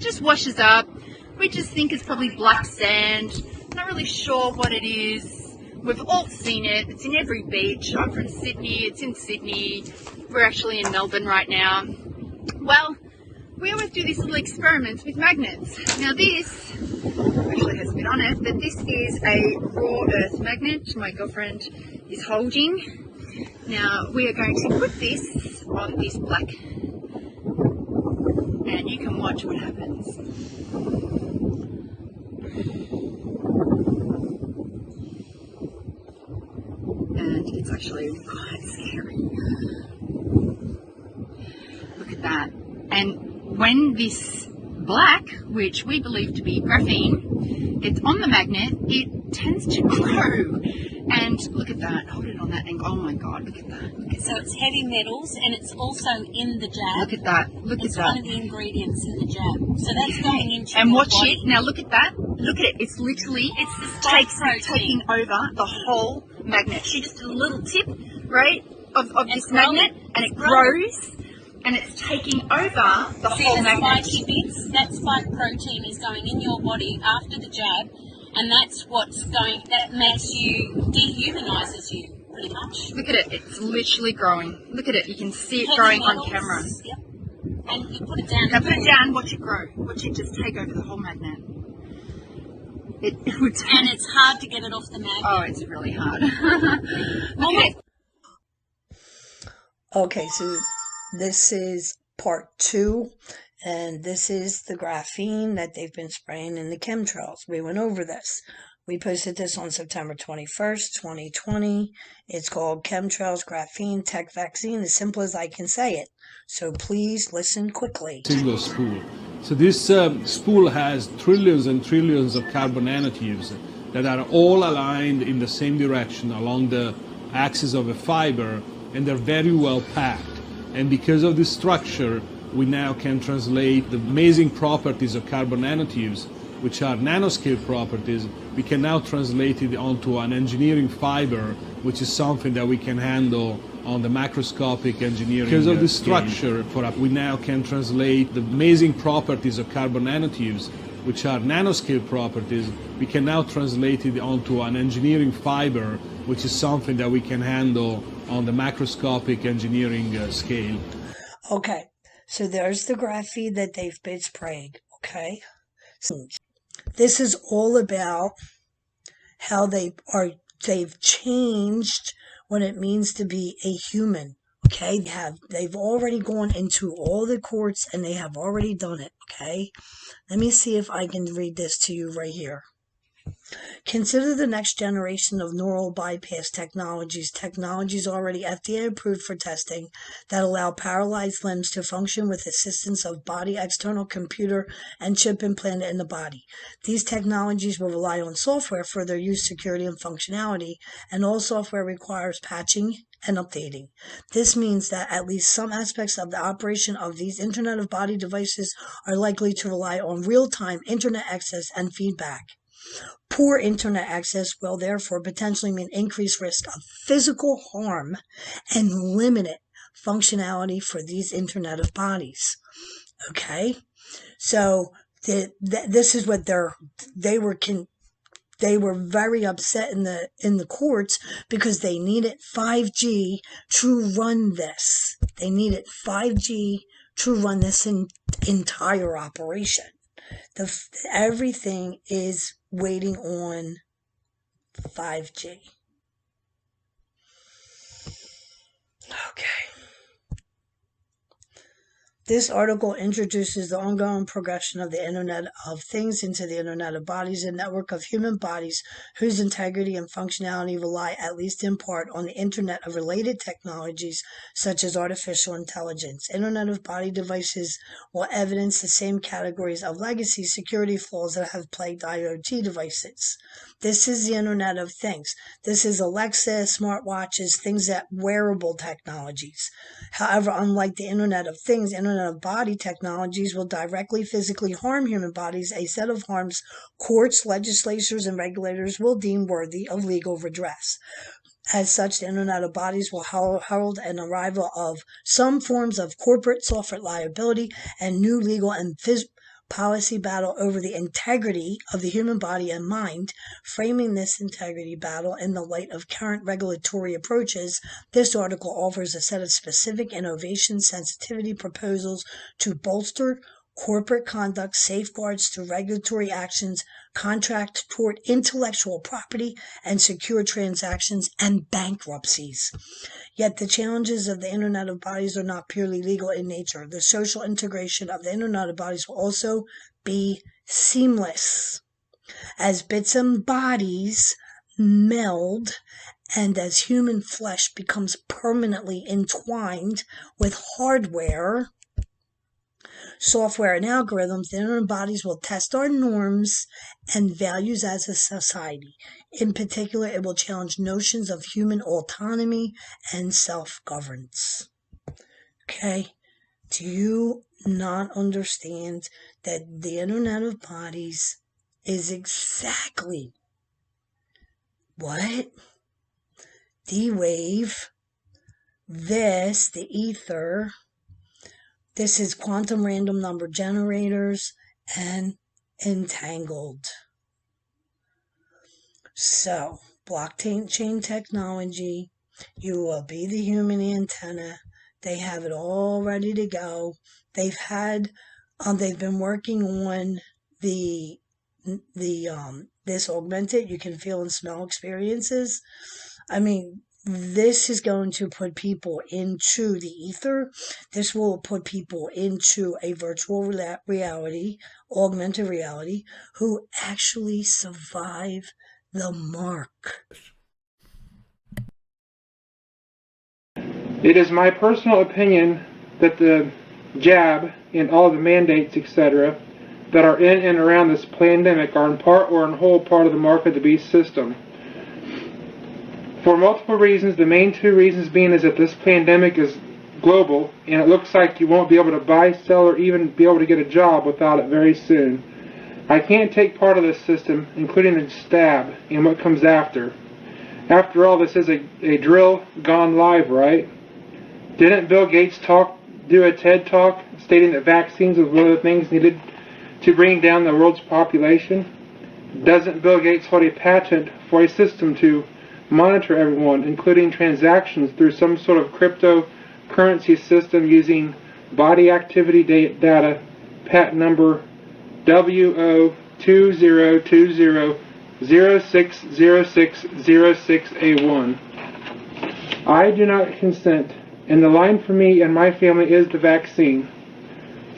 just washes up. We just think it's probably black sand. Not really sure what it is. We've all seen it. It's in every beach. I'm from Sydney. It's in Sydney. We're actually in Melbourne right now. Well, we always do these little experiments with magnets. Now this actually has a bit on it, but this is a raw earth magnet my girlfriend is holding. Now we are going to put this on this black, and you can watch what happens. And it's actually quite scary. Look at that. And when this black, which we believe to be graphene, gets on the magnet, it tends to grow. And look at that. Hold it on that angle. Oh my God, look at that. Look at so that. it's heavy metals, and it's also in the jab. Look at that. Look it's at that. one of the ingredients in the jab. So that's going into and your watch body. it. Now look at that. Look at it. It's literally, It's the spike protein. taking over the whole magnet. She just did a little tip, right, of this magnet, and it grows. And it's taking over the whole magnet. Spiky bits, that spike protein is going in your body after the jab, and that's that makes you, dehumanizes you, pretty much. Look at it, it's literally growing. Look at it, you can see it growing on camera. Yep. And you put it down. Now put it down, watch it grow. Watch it just take over the whole magnet. It would take... And it's hard to get it off the magnet. Oh, it's really hard. Look at it. Okay, so this is part 2, and this is the graphene that they've been spraying in the chemtrails. We went over this. We posted this on September 21st, 2020. It's called Chemtrails Graphene Tech Vaccine, as simple as I can say it. So please listen quickly. Single spool. So this spool has trillions and trillions of carbon nanotubes that are all aligned in the same direction along the axis of a fiber, and they're very well packed. And because of this structure, we now can translate the amazing properties of carbon nanotubes, which are nanoscale properties. We can now translate it onto an engineering fiber, which is something that we can handle on the macroscopic engineering scale. Because of this structure, we now can translate the amazing properties of carbon nanotubes, which are nanoscale properties. We can now translate it onto an engineering fiber, which is something that we can handle on the macroscopic engineering scale. Okay, so there's the graphene that they've been spraying, okay? So this is all about how they've changed what it means to be a human, okay? They've already gone into all the courts, and they have already done it, okay? Let me see if I can read this to you right here. Consider the next generation of neural bypass technologies already FDA approved for testing that allow paralyzed limbs to function with assistance of body external computer and chip implanted in the body. These technologies will rely on software for their use, security, and functionality, and all software requires patching and updating. This means that at least some aspects of the operation of these Internet of Body devices are likely to rely on real-time Internet access and feedback. Poor Internet access will therefore potentially mean increased risk of physical harm and limited functionality for these Internet of Bodies. Okay? So this is what they were very upset in the courts because they needed 5G to run this. They needed 5G to run this entire operation. Everything is waiting on 5G. Okay. This article introduces the ongoing progression of the Internet of Things into the Internet of Bodies, a network of human bodies whose integrity and functionality rely, at least in part, on the Internet of related technologies such as artificial intelligence. Internet of Body devices will evidence the same categories of legacy security flaws that have plagued IoT devices. This is the Internet of Things. This is Alexa, smartwatches, things that wearable technologies. However, unlike the Internet of Things, Internet of Body technologies will directly physically harm human bodies, a set of harms courts, legislators, and regulators will deem worthy of legal redress. As such, the Internet of Bodies will herald an arrival of some forms of corporate software liability and new legal and policy battle over the integrity of the human body and mind. Framing this integrity battle in the light of current regulatory approaches, this article offers a set of specific innovation sensitivity proposals to bolster corporate conduct, safeguards through regulatory actions, contract toward intellectual property, and secure transactions, and bankruptcies. Yet the challenges of the Internet of Bodies are not purely legal in nature. The social integration of the Internet of Bodies will also be seamless. As bits and bodies meld and as human flesh becomes permanently entwined with hardware, software, and algorithms, the Internet of Bodies will test our norms and values as a society. In particular, it will challenge notions of human autonomy and self-governance. Okay? Do you not understand that the Internet of Bodies is exactly what? D-Wave, this, the ether, this is quantum random number generators, and entangled. So, blockchain technology, you will be the human antenna. They have it all ready to go. They've been working on this augmented, you can feel and smell experiences. I mean, this is going to put people into the ether. This will put people into a virtual reality, augmented reality, who actually survive the mark. It is my personal opinion that the jab and all the mandates, etc., that are in and around this pandemic are in part or in whole part of the mark of the beast system. For multiple reasons, the main two reasons being is that this pandemic is global, and it looks like you won't be able to buy, sell, or even be able to get a job without it very soon. I can't take part of this system, including the stab, and what comes after. After all, this is a drill gone live, right? Didn't Bill Gates do a TED Talk stating that vaccines was one of the things needed to bring down the world's population? Doesn't Bill Gates hold a patent for a system to monitor everyone, including transactions through some sort of cryptocurrency system using body activity data, patent number WO2020060606A1. I do not consent, and the line for me and my family is the vaccine.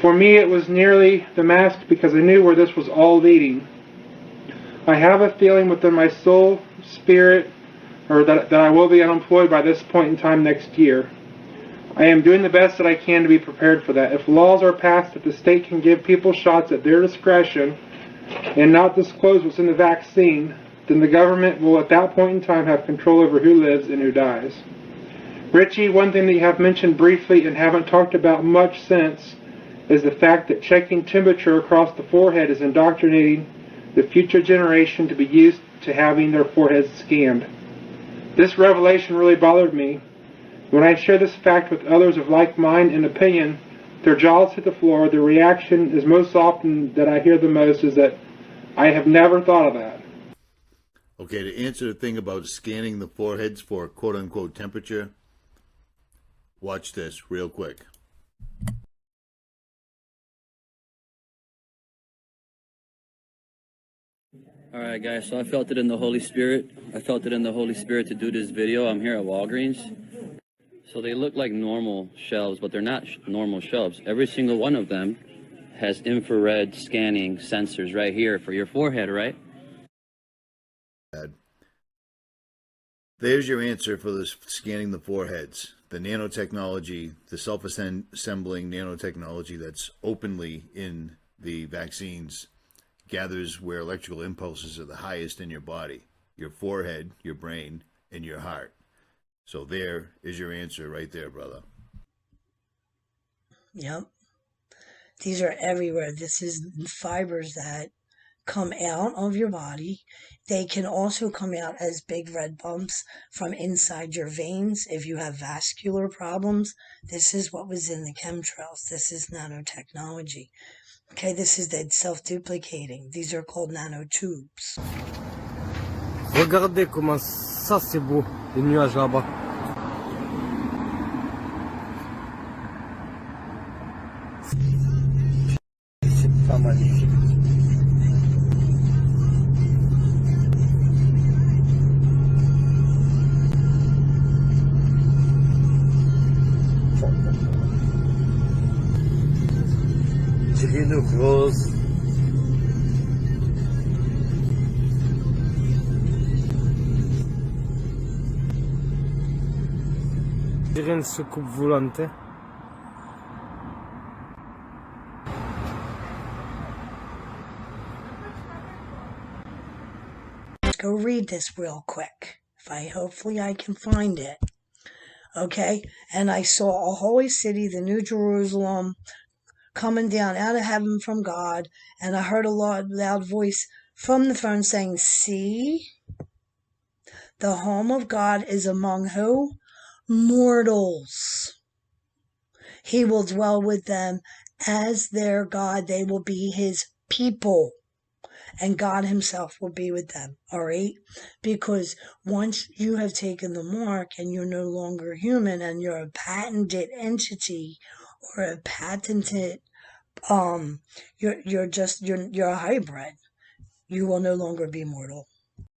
For me, it was nearly the mask because I knew where this was all leading. I have a feeling within my soul, spirit, or that I will be unemployed by this point in time next year. I am doing the best that I can to be prepared for that. If laws are passed that the state can give people shots at their discretion and not disclose what's in the vaccine, then the government will at that point in time have control over who lives and who dies. Richie, one thing that you have mentioned briefly and haven't talked about much since is the fact that checking temperature across the forehead is indoctrinating the future generation to be used to having their foreheads scanned. This revelation really bothered me. When I share this fact with others of like mind and opinion, their jaws hit the floor. The reaction is most often that I hear the most is that I have never thought of that. Okay, to answer the thing about scanning the foreheads for quote-unquote temperature, watch this real quick. Alright guys, so I felt it in the Holy Spirit. I felt it in the Holy Spirit to do this video. I'm here at Walgreens. So they look like normal shelves, but they're not normal shelves. Every single one of them has infrared scanning sensors right here for your forehead, right? There's your answer for this scanning the foreheads. The nanotechnology, the self-assembling nanotechnology that's openly in the vaccines gathers where electrical impulses are the highest in your body, your forehead, your brain, and your heart. So there is your answer right there, brother. Yep. These are everywhere. This is fibers that come out of your body. They can also come out as big red bumps from inside your veins if you have vascular problems. This is what was in the chemtrails. This is nanotechnology. Okay, this is the self-duplicating. These are called nanotubes. Regardez comment ça c'est beau, les nuages là-bas. C'est pas magnifique. C'est une rose. Je dirais une soucoupe volante. Let's go read this real quick. Hopefully I can find it. Okay, and I saw a holy city, the New Jerusalem, coming down out of heaven from God, and I heard a loud voice from the throne saying, "See, the home of God is among who? Mortals. He will dwell with them as their God. They will be his people, and God himself will be with them." All right? Because once you have taken the mark and you're no longer human and you're a patented entity or a patented you're a hybrid, you will no longer be mortal.